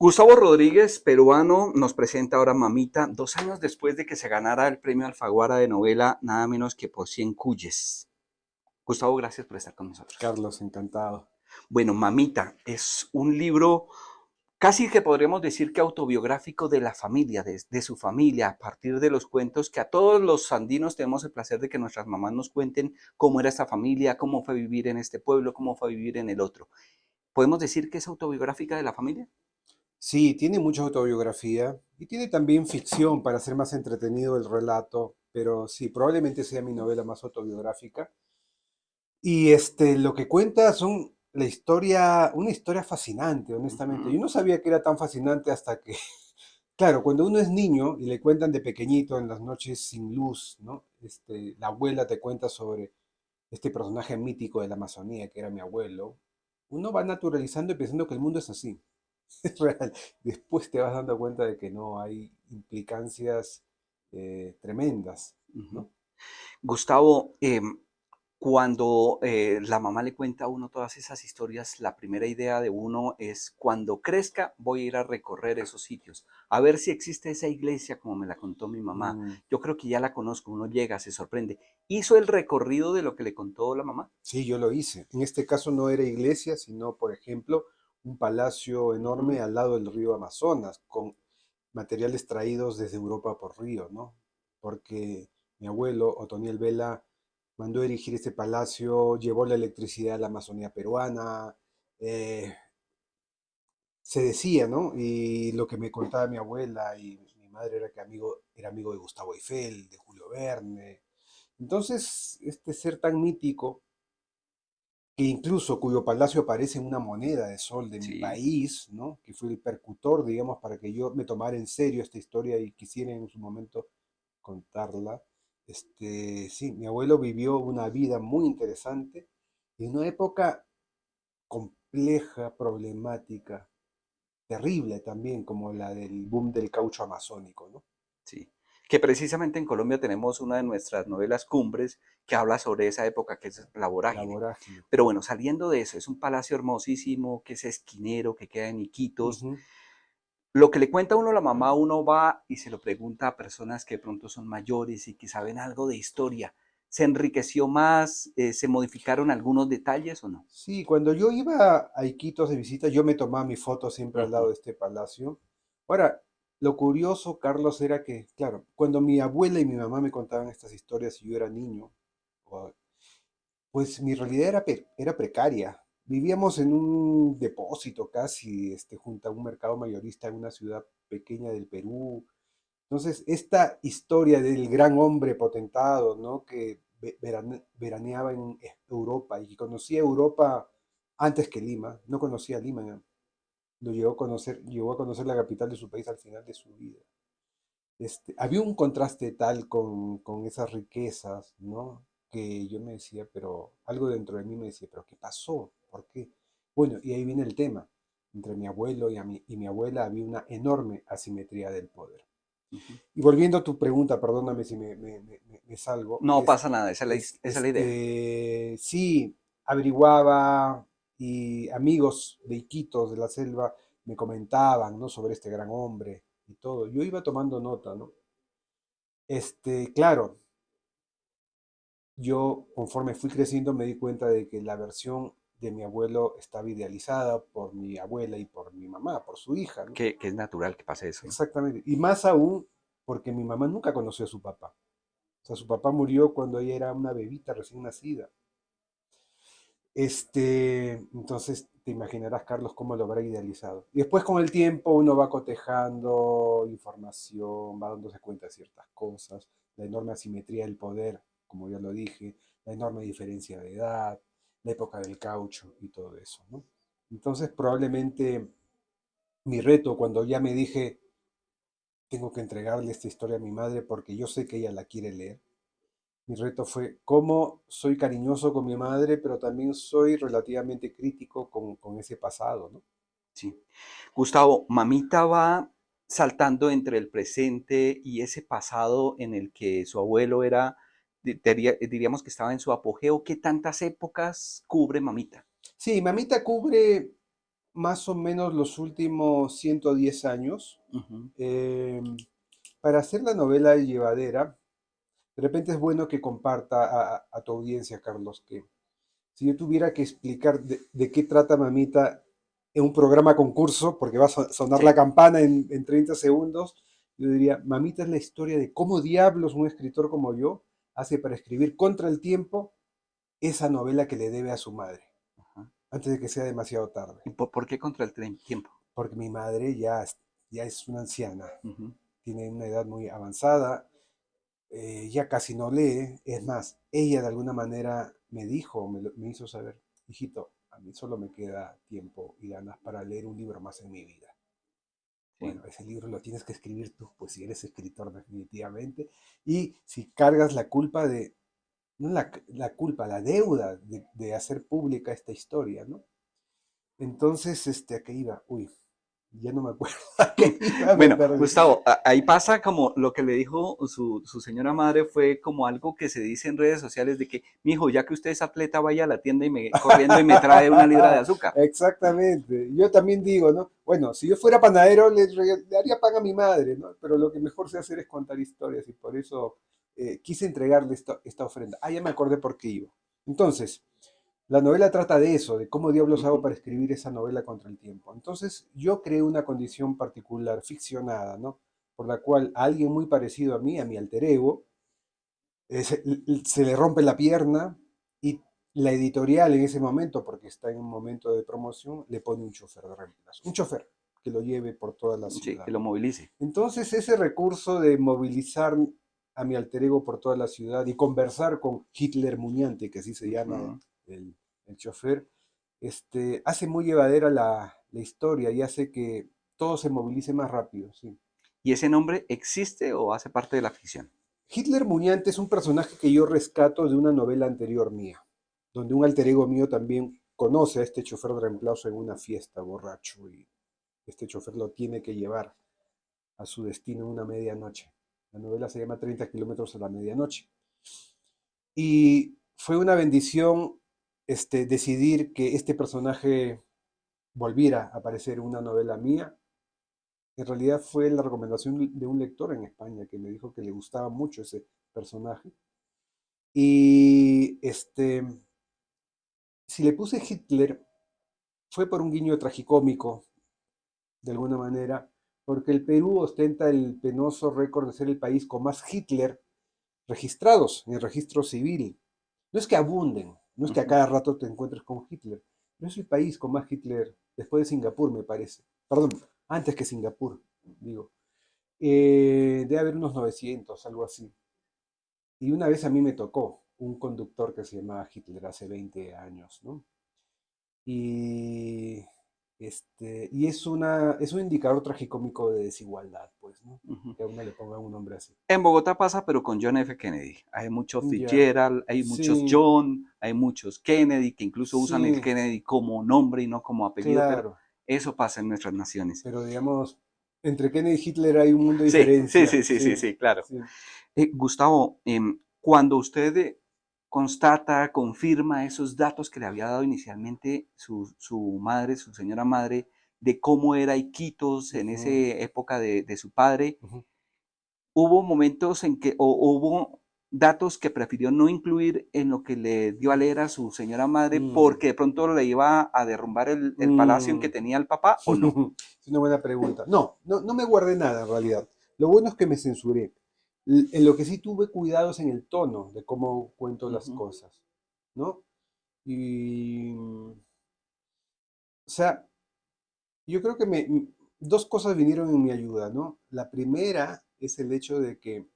Gustavo Rodríguez, peruano, nos presenta ahora Mamita, 2 años después de que se ganara el premio Alfaguara de novela, nada menos que por 100 cuyes. Gustavo, gracias por estar con nosotros. Carlos, encantado. Bueno, Mamita es un libro casi que podríamos decir que autobiográfico de la familia, de su familia, a partir de los cuentos que a todos los andinos tenemos el placer de que nuestras mamás nos cuenten cómo era esta familia, cómo fue vivir en este pueblo, cómo fue vivir en el otro. ¿Podemos decir que es autobiográfica de la familia? Sí, tiene mucha autobiografía y tiene también ficción para hacer más entretenido el relato, pero sí, probablemente sea mi novela más autobiográfica. Y lo que cuenta son la historia, una historia fascinante, honestamente. Ujú. Yo no sabía que era tan fascinante hasta que, claro, cuando uno es niño y le cuentan de pequeñito en las noches sin luz, ¿no? La abuela te cuenta sobre este personaje mítico de la Amazonía, que era mi abuelo, uno va naturalizando y pensando que el mundo es así. Es real. Después te vas dando cuenta de que no hay implicancias tremendas, Ujú. ¿no? Gustavo, cuando la mamá le cuenta a uno todas esas historias, la primera idea de uno es, cuando crezca voy a ir a recorrer esos sitios, a ver si existe esa iglesia como me la contó mi mamá. Mm, Yo creo que ya la conozco, uno llega, se sorprende. ¿Hizo el recorrido de lo que le contó la mamá? sí, yo lo hice. En este caso no era iglesia, sino, por ejemplo, un palacio enorme Ujú. al lado del río Amazonas, con materiales traídos desde Europa por río, ¿no? Porque mi abuelo, Otoniel Vela, mandó erigir este palacio, llevó la electricidad a la Amazonía peruana, eh, se decía, ¿no? Y lo que me contaba mi abuela y mi madre era que era amigo de Gustavo Eiffel, de Julio Verne. Entonces, este ser tan mítico, que incluso cuyo palacio aparece en una moneda de sol de mi Sí. país, ¿no? Que fue el percutor, digamos, para que yo me tomara en serio esta historia y quisiera en su momento contarla. Sí, mi abuelo vivió una vida muy interesante en una época compleja, problemática, terrible también, como la del boom del caucho amazónico, ¿no? Sí, que precisamente en Colombia tenemos una de nuestras novelas cumbres que habla sobre esa época, que es La La Vorágine. vorágine. Pero bueno, saliendo de eso, es un palacio hermosísimo, que es esquinero, que queda en Iquitos. Ujú. Lo que le cuenta a uno la mamá, uno va y se lo pregunta a personas que de pronto son mayores y que saben algo de historia. ¿Se enriqueció más? ¿Se modificaron algunos detalles o no? Sí, cuando yo iba a Iquitos de visita, yo me tomaba mi foto siempre al lado Ujú. de este palacio. Ahora, lo curioso, Carlos, era que, claro, cuando mi abuela y mi mamá me contaban estas historias y yo era niño, o- pues mi realidad era precaria. Vivíamos en un depósito casi, junto a un mercado mayorista en una ciudad pequeña del Perú. Entonces, esta historia del gran hombre potentado, ¿no? Que veraneaba en Europa y que conocía Europa antes que Lima, no conocía Lima, ¿no? Lo llegó a conocer la capital de su país al final de su vida. Había un contraste tal con esas riquezas, ¿no? Que yo me decía, pero algo dentro de mí me decía, pero ¿qué pasó? ¿Por qué? Bueno, y ahí viene el tema. Entre mi abuelo y mi abuela había una enorme asimetría del poder. Ujú. Y volviendo a tu pregunta, perdóname si me salgo, No pasa nada, esa es esa es la idea. sí, averiguaba y amigos de Iquitos, de la selva, me comentaban, ¿no? Sobre este gran hombre y todo. Yo iba tomando nota, ¿no? Claro, yo conforme fui creciendo me di cuenta de que la versión de mi abuelo estaba idealizada por mi abuela y por mi mamá, por su hija, ¿no? Que es natural que pase eso, ¿no? Exactamente. Y más aún porque mi mamá nunca conoció a su papá. O sea, su papá murió cuando ella era una bebita recién nacida. Entonces te imaginarás, Carlos, cómo lo habrá idealizado. Y después con el tiempo uno va cotejando información, va dándose cuenta de ciertas cosas, la enorme asimetría del poder, como ya lo dije, la enorme diferencia de edad, la época del caucho y todo eso, ¿no? Entonces probablemente mi reto cuando ya me dije, tengo que entregarle esta historia a mi madre porque yo sé que ella la quiere leer. Mi reto fue cómo soy cariñoso con mi madre, pero también soy relativamente crítico con ese pasado, ¿no? Sí. Gustavo, Mamita va saltando entre el presente y ese pasado en el que su abuelo era, diríamos que estaba en su apogeo. ¿Qué tantas épocas cubre Mamita? Sí, Mamita cubre, más o menos los últimos 110 años. Ujú. Eh, para hacer la novela llevadera, de repente es bueno que comparta a tu audiencia, Carlos, que si yo tuviera que explicar de qué trata Mamita en un programa concurso, porque va a sonar la Sí. campana en 30 segundos, yo diría, Mamita es la historia de cómo diablos un escritor como yo hace para escribir contra el tiempo esa novela que le debe a su madre, Ajá. antes de que sea demasiado tarde. ¿Y por qué contra el tiempo? Porque mi madre ya es una anciana, Ujú. tiene una edad muy avanzada, ya casi no lee. Es más, ella de alguna manera me dijo, me hizo saber, hijito, a mí solo me queda tiempo y ganas para leer un libro más en mi vida. Sí. Bueno, ese libro lo tienes que escribir tú, pues si eres escritor definitivamente. Y si cargas la culpa de, no la culpa, la deuda de hacer pública esta historia, ¿no? Entonces, ¿a qué iba? Uy, ya no me acuerdo a qué iba, me Bueno, perdí. Gustavo, ahí pasa como lo que le dijo su señora madre fue como algo que se dice en redes sociales de que, mijo, ya que usted es atleta, vaya a la tienda y corriendo y me trae una libra de azúcar. Exactamente. Yo también digo, ¿no? Bueno, si yo fuera panadero, le haría pan a mi madre, ¿no? Pero lo que mejor sé hacer es contar historias y por eso quise entregarle esta ofrenda. Ah, ya me acordé por qué iba. Entonces, la novela trata de eso, de cómo diablos hago Ujú. para escribir esa novela contra el tiempo. Entonces, yo creé una condición particular, ficcionada, ¿no? Por la cual a alguien muy parecido a mi alter ego, se le rompe la pierna y la editorial en ese momento, porque está en un momento de promoción, le pone un chofer de reemplazo. Un chofer que lo lleve por toda la Sí, que ciudad. lo movilice. Entonces ese recurso de movilizar a mi alter ego por toda la ciudad y conversar con Hitler Muñante, que así se llama Ujú. el chofer, hace muy llevadera la historia y hace que todo se movilice más rápido. Sí. ¿Y ese nombre existe o hace parte de la ficción? Hitler Muñante es un personaje que yo rescato de una novela anterior mía, donde un alter ego mío también conoce a este chofer de reemplazo en una fiesta borracho y este chofer lo tiene que llevar a su destino en una medianoche. La novela se llama 30 kilómetros a la medianoche. Y fue una bendición decidir que este personaje volviera a aparecer en una novela mía. En realidad fue la recomendación de un lector en España que me dijo que le gustaba mucho ese personaje. Y si le puse Hitler fue por un guiño tragicómico, de alguna manera, porque el Perú ostenta el penoso récord de ser el país con más Hitler registrados en el registro civil. No es que abunden, no es que a Ujú. cada rato te encuentres con Hitler, pero es el país con más Hitler después de Singapur, me parece. Perdón, antes que Singapur, digo. Debe haber unos 900, algo así. Y una vez a mí me tocó un conductor que se llamaba Hitler hace 20 años, ¿no? Y, y es un indicador tragicómico de desigualdad, pues, ¿no? Ujú. Que a uno le pongan un nombre así. En Bogotá pasa, pero con John F. Kennedy. Hay muchos Ya, Fitzgerald, hay muchos sí, John, hay muchos Kennedy, que incluso usan el sí, Kennedy como nombre y no como apellido, pero claro. eso pasa en nuestras naciones. Pero digamos, entre Kennedy y Hitler hay un mundo de Sí, sí, diferencia. sí, sí, sí, Sí, sí, claro. sí. Gustavo, cuando usted constata, confirma esos datos que le había dado inicialmente su madre, su señora madre, de cómo era Iquitos en esa Ujú, época de su padre, ujú. hubo momentos en que, o hubo datos que prefirió no incluir en lo que le dio a leer a su señora madre Mm, porque de pronto le iba a derrumbar el palacio en que mm. tenía el papá o no. Es una buena pregunta. No, no, no me guardé nada en realidad. Lo bueno es que me censuré. En lo que sí tuve cuidado es en el tono de cómo cuento las Ujú. cosas, ¿no? Y, o sea, yo creo que dos cosas vinieron en mi ayuda, ¿no? La primera es el hecho de que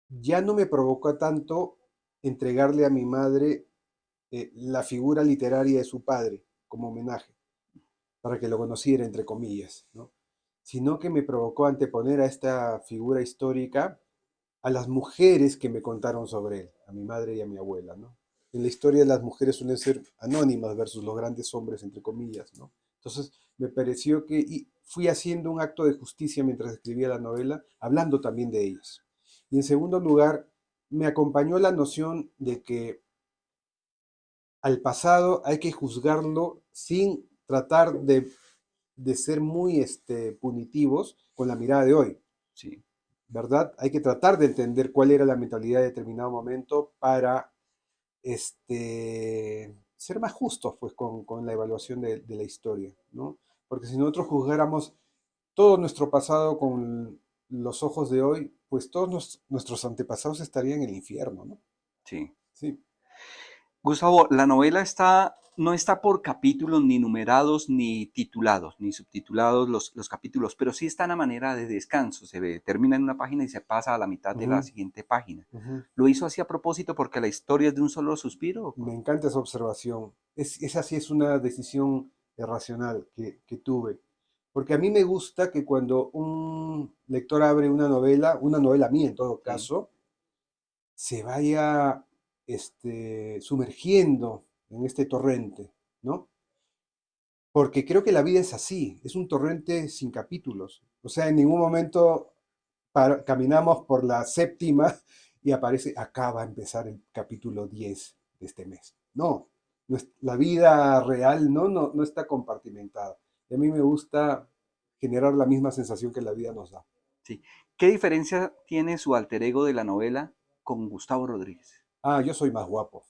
ya no me provoca tanto entregarle a mi madre la figura literaria de su padre como homenaje, para que lo conociera, entre comillas, ¿no? Sino que me provocó anteponer a esta figura histórica a las mujeres que me contaron sobre él, a mi madre y a mi abuela, ¿no? En la historia las mujeres suelen ser anónimas versus los grandes hombres, entre comillas, ¿no? Entonces me pareció que y fui haciendo un acto de justicia mientras escribía la novela, hablando también de ellas. Y en segundo lugar, me acompañó la noción de que al pasado hay que juzgarlo sin tratar de ser muy punitivos con la mirada de hoy, Sí. ¿verdad? Hay que tratar de entender cuál era la mentalidad de determinado momento para ser más justos pues, con la evaluación de la historia, ¿no? Porque si nosotros juzgáramos todo nuestro pasado con los ojos de hoy, pues todos nuestros antepasados estarían en el infierno, ¿no? Sí. Sí. Gustavo, la novela no está por capítulos ni numerados ni titulados, ni subtitulados los capítulos, pero sí está a manera de descanso. Termina en una página y se pasa a la mitad de la Ujú, siguiente página. ujú. ¿Lo hizo así a propósito porque la historia es de un solo suspiro? Me encanta esa observación. Esa sí es una decisión racional que tuve. Porque a mí me gusta que cuando un lector abre una novela mía en todo Sí, caso, se vaya sumergiendo en este torrente, ¿no? Porque creo que la vida es así, es un torrente sin capítulos. O sea, en ningún momento caminamos por la séptima y aparece, acá va a empezar el capítulo 10 de este mes. No, la vida real no está compartimentada. Y a mí me gusta generar la misma sensación que la vida nos da. sí. ¿Qué diferencia tiene su alter ego de la novela con Gustavo Rodríguez? Ah, yo soy más guapo.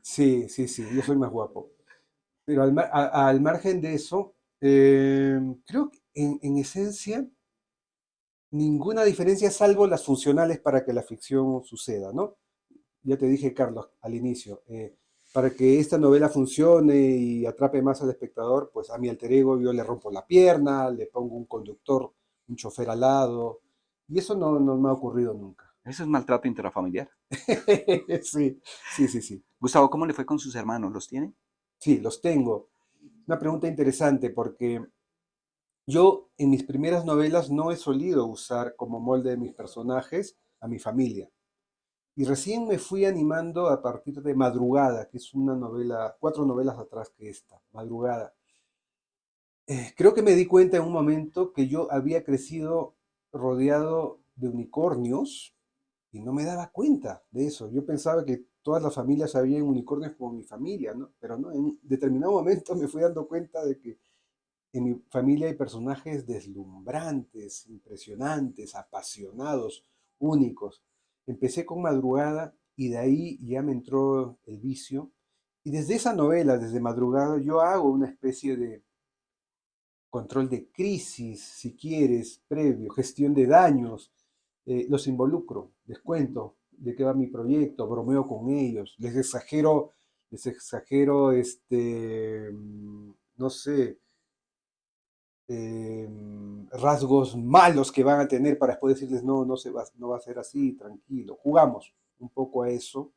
Sí, sí, sí, yo soy más guapo. Pero al margen de eso, creo que en esencia ninguna diferencia salvo las funcionales para que la ficción suceda, ¿no? Ya te dije, Carlos, al inicio, para que esta novela funcione y atrape más al espectador, pues a mi alter ego yo le rompo la pierna, le pongo un conductor, un chofer al lado, y eso no me ha ocurrido nunca. Eso es maltrato intrafamiliar. Sí, sí, sí, sí. Gustavo, ¿cómo le fue con sus hermanos? ¿Los tiene? Sí, los tengo. Una pregunta interesante porque yo en mis primeras novelas no he solido usar como molde de mis personajes a mi familia. Y recién me fui animando a partir de Madrugada, que es una novela, 4 novelas atrás que esta, Madrugada. Creo que me di cuenta en un momento que yo había crecido rodeado de unicornios y no me daba cuenta de eso. Yo pensaba que todas las familias habían unicornios como mi familia, ¿no? Pero no, en determinado momento me fui dando cuenta de que en mi familia hay personajes deslumbrantes, impresionantes, apasionados, únicos. Empecé con Madrugada y de ahí ya me entró el vicio. Y desde esa novela, desde Madrugada, yo hago una especie de control de crisis, si quieres, previo, gestión de daños. Los involucro, les cuento de qué va mi proyecto, bromeo con ellos, les exagero, no sé, rasgos malos que van a tener para después decirles, no va a ser así, tranquilo. Jugamos un poco a eso.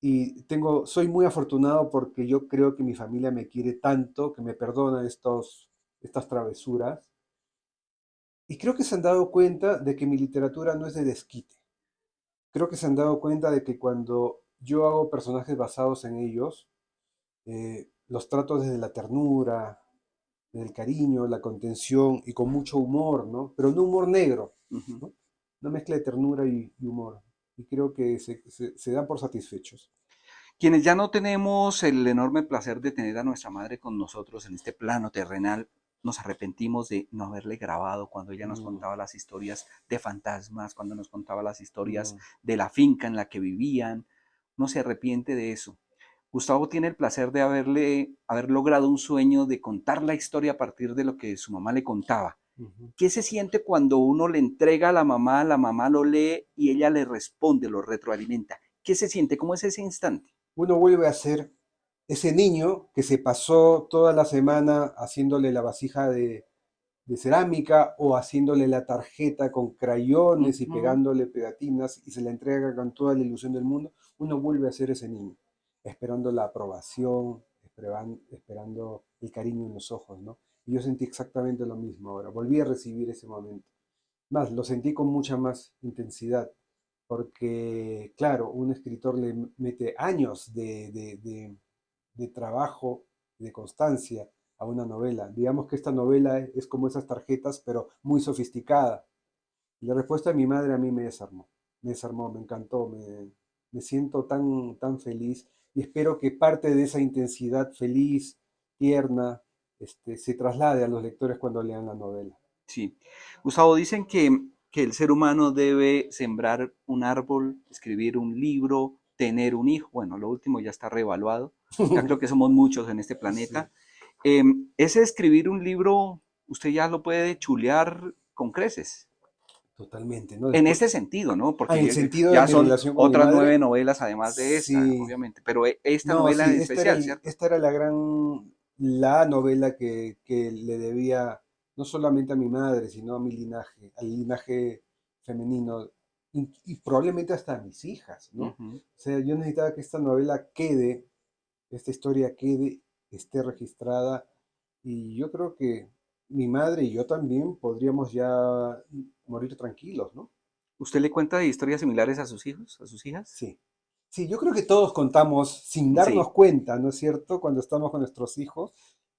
Y soy muy afortunado porque yo creo que mi familia me quiere tanto que me perdona estas travesuras. Y creo que se han dado cuenta de que mi literatura no es de desquite. Creo que se han dado cuenta de que cuando yo hago personajes basados en ellos, los trato desde la ternura, del cariño, la contención y con mucho humor, ¿no? Pero no humor negro, Ujú. ¿no? Una mezcla de ternura y humor. Y creo que se dan por satisfechos. Quienes ya no tenemos el enorme placer de tener a nuestra madre con nosotros en este plano terrenal, nos arrepentimos de no haberle grabado cuando ella nos Mm, contaba las historias de fantasmas, cuando nos contaba las historias mm, de la finca en la que vivían. No se arrepiente de eso. Gustavo tiene el placer de haber logrado un sueño de contar la historia a partir de lo que su mamá le contaba. ujú. ¿Qué se siente cuando uno le entrega a la mamá lo lee y ella le responde, lo retroalimenta? ¿Qué se siente? ¿Cómo es ese instante? Uno vuelve a ser ese niño que se pasó toda la semana haciéndole la vasija de cerámica o haciéndole la tarjeta con crayones y Ujú. pegándole pegatinas y se la entrega con toda la ilusión del mundo, uno vuelve a ser ese niño, esperando la aprobación, esperando el cariño en los ojos, ¿no? Y yo sentí exactamente lo mismo ahora, volví a recibir ese momento. Más, lo sentí con mucha más intensidad, porque, claro, un escritor le mete años de trabajo, de constancia a una novela. Digamos que esta novela es como esas tarjetas, pero muy sofisticada. Y la respuesta de mi madre a mí me desarmó, me encantó, me siento tan feliz y espero que parte de esa intensidad feliz tierna, se traslade a los lectores cuando lean la novela. Sí. Gustavo, dicen que el ser humano debe sembrar un árbol, escribir un libro, tener un hijo. Bueno, lo último ya está reevaluado. Ya creo que somos muchos en este Sí, planeta. Ese escribir un libro, usted ya lo puede chulear con creces. totalmente, ¿no? En Después, ese sentido, ¿no? en el Porque sentido de ya mi son relación con mi otras madre, 9 novelas además de esta, sí. obviamente. Pero esta No, novela en sí, especial, ¿cierto? esta era la novela que le debía no solamente a mi madre, sino a mi linaje, al linaje femenino y probablemente hasta a mis hijas, ¿no? O Ujú. sea, yo necesitaba que esta novela quede, esta historia quede, esté registrada y yo creo que mi madre y yo también podríamos ya morir tranquilos, ¿no? ¿Usted le cuenta de historias similares a sus hijos, a sus hijas? Sí. Sí, yo creo que todos contamos sin darnos Sí. cuenta, ¿no es cierto? Cuando estamos con nuestros hijos,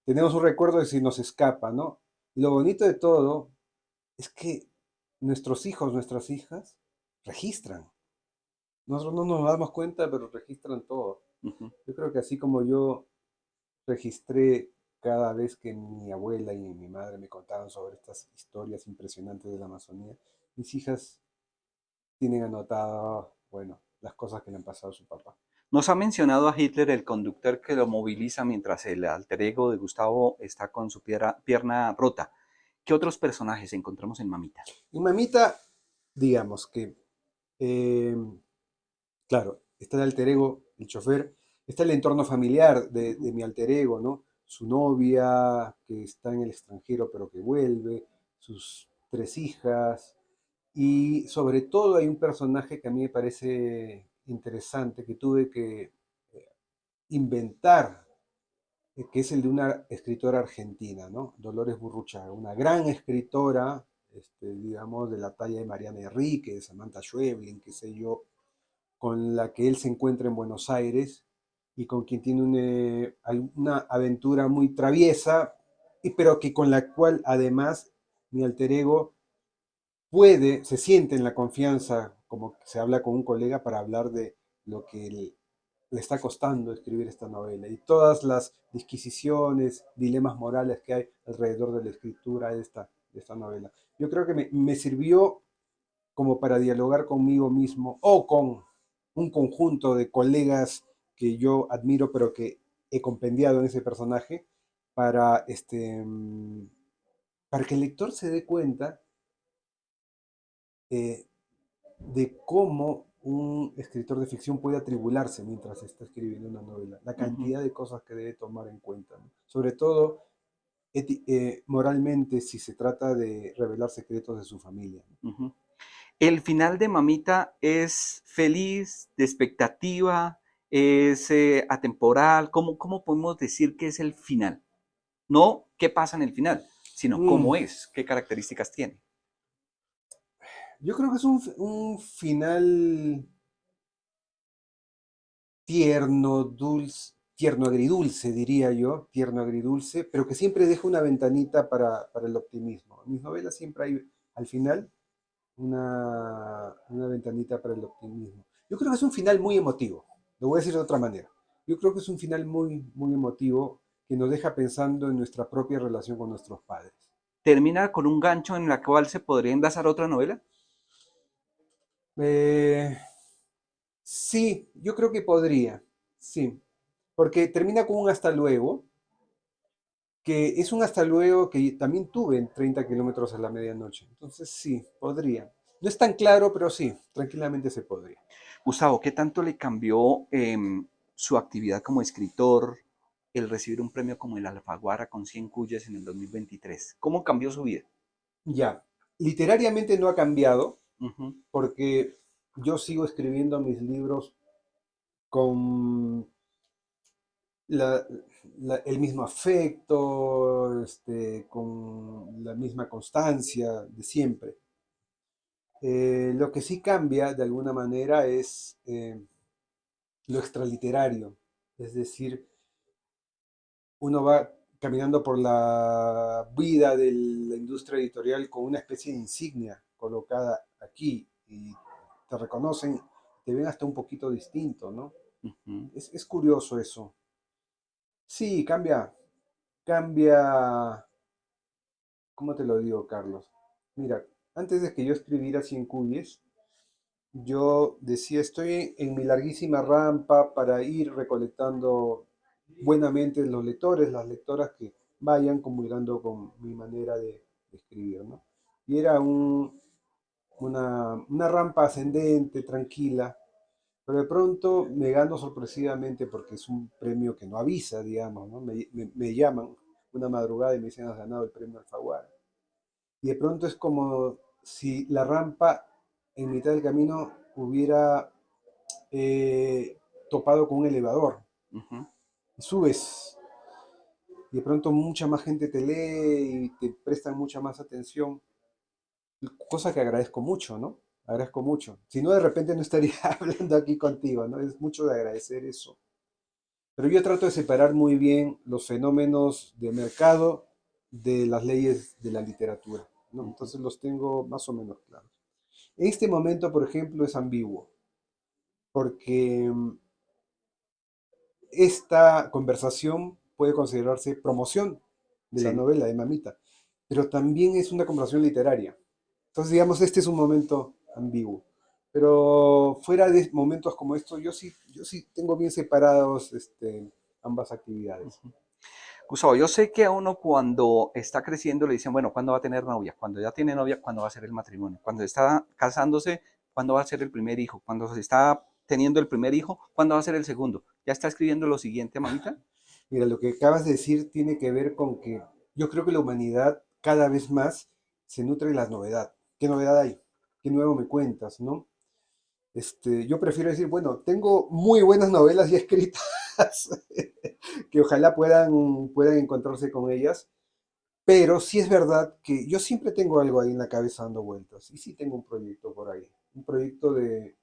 tenemos un recuerdo de si nos escapa, ¿no? Y lo bonito de todo es que nuestros hijos, nuestras hijas, registran. Nosotros no nos damos cuenta, pero registran todo. Ujú. Yo creo que así como yo registré cada vez que mi abuela y mi madre me contaban sobre estas historias impresionantes de la Amazonía, mis hijas tienen anotado, bueno, las cosas que le han pasado a su papá. Nos ha mencionado a Hitler, el conductor que lo moviliza mientras el alter ego de Gustavo está con su pierna rota. ¿Qué otros personajes encontramos en Mamita? Y mamita, digamos que, eh, claro, está el alter ego, el chofer, está el entorno familiar Ujú. de mi alter ego, ¿no? Su novia, que está en el extranjero pero que vuelve, sus tres hijas, y sobre todo hay un personaje que a mí me parece interesante, que tuve que inventar, que es el de una escritora argentina, ¿no? Dolores Burruchaga, una gran escritora, digamos, de la talla de Mariana Enrique, de Samantha Schweblin, qué sé yo, con la que él se encuentra en Buenos Aires y con quien tiene una aventura muy traviesa, pero que con la cual además mi alter ego se siente en la confianza, como que se habla con un colega para hablar de lo que le está costando escribir esta novela y todas las disquisiciones, dilemas morales que hay alrededor de la escritura de esta novela. Yo creo que me sirvió como para dialogar conmigo mismo o con un conjunto de colegas que yo admiro pero que he compendiado en ese personaje para, para que el lector se dé cuenta eh, de cómo un escritor de ficción puede atribularse mientras está escribiendo una novela, la Ujú, cantidad de cosas que debe tomar en cuenta, ¿no? Sobre todo moralmente si se trata de revelar secretos de su familia, ¿no? ujú. El final de Mamita es feliz, de expectativa, es atemporal. ¿Cómo podemos decir que es el final? No qué pasa en el final, sino Mm, cómo es, qué características tiene. yo creo que es un final tierno, dulce, tierno agridulce, diría yo, tierno agridulce, pero que siempre deja una ventanita para el optimismo. En mis novelas siempre hay al final una ventanita para el optimismo. Yo creo que es un final muy emotivo, lo voy a decir de otra manera. Yo creo que es un final muy emotivo que nos deja pensando en nuestra propia relación con nuestros padres. Termina con un gancho en la cual se podría enlazar otra novela. Eh, sí, yo creo que podría, sí, porque termina con un hasta luego, que es un hasta luego que también tuve en 30 kilómetros a la medianoche. Entonces sí, podría. No es tan claro, pero sí, tranquilamente se podría. Gustavo, ¿qué tanto le cambió su actividad como escritor el recibir un premio como el Alfaguara con 100 cuyas en el 2023? ¿Cómo cambió su vida? Ya, literariamente no ha cambiado, Ujú. porque yo sigo escribiendo mis libros con la- el mismo afecto, con la misma constancia de siempre. Lo que sí cambia de alguna manera es lo extraliterario, es decir, uno va caminando por la vida de la industria editorial con una especie de insignia colocada aquí y te reconocen, te ven hasta un poquito distinto, ¿no? Ujú. Es curioso eso. Sí, cambia. cambia, ¿cómo te lo digo, Carlos? Mira, antes de que yo escribiera Cien Cuyes, yo decía, estoy en mi larguísima rampa para ir recolectando buenamente los lectores, las lectoras que vayan comulgando con mi manera de escribir, ¿no? Y era una rampa ascendente, tranquila, pero de pronto me gano sorpresivamente porque es un premio que no avisa, digamos, ¿no? Me llaman una madrugada y me dicen, has ganado el premio Alfaguara. Y de pronto es como si la rampa en mitad del camino hubiera topado con un elevador. Ujú. Y subes y de pronto mucha más gente te lee y te prestan mucha más atención, cosa que agradezco mucho, ¿no? Agradezco mucho. Si no, de repente no estaría hablando aquí contigo, ¿no? Es mucho de agradecer eso. Pero yo trato de separar muy bien los fenómenos de mercado de las leyes de la literatura, ¿no? Ujú. Entonces los tengo más o menos claros. Este momento, por ejemplo, es ambiguo, porque esta conversación puede considerarse promoción de la Sí. novela de Mamita, pero también es una conversación literaria. Entonces, digamos, este es un momento ambiguo. Pero fuera de momentos como estos, yo sí tengo bien separados ambas actividades. Ujú. Gustavo, yo sé que a uno cuando está creciendo le dicen, bueno, ¿cuándo va a tener novia? Cuando ya tiene novia, ¿cuándo va a ser el matrimonio? Cuando está casándose, ¿cuándo va a ser el primer hijo? Cuando se está teniendo el primer hijo, ¿cuándo va a ser el segundo? ¿Ya está escribiendo lo siguiente, mamita? Mira, lo que acabas de decir tiene que ver con que yo creo que la humanidad cada vez más se nutre de la novedad. ¿Qué novedad hay? ¿Qué nuevo me cuentas, no? Yo prefiero decir, bueno, tengo muy buenas novelas ya escritas que ojalá puedan encontrarse con ellas, pero sí es verdad que yo siempre tengo algo ahí en la cabeza dando vueltas y sí tengo un proyecto por ahí, un proyecto de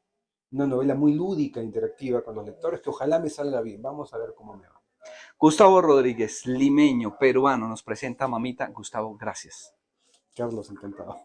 una novela muy lúdica, interactiva con los lectores que ojalá me salga bien. Vamos a ver cómo me va. Gustavo Rodríguez, limeño, peruano, nos presenta a mamita. Gustavo, gracias. Carlos, encantado.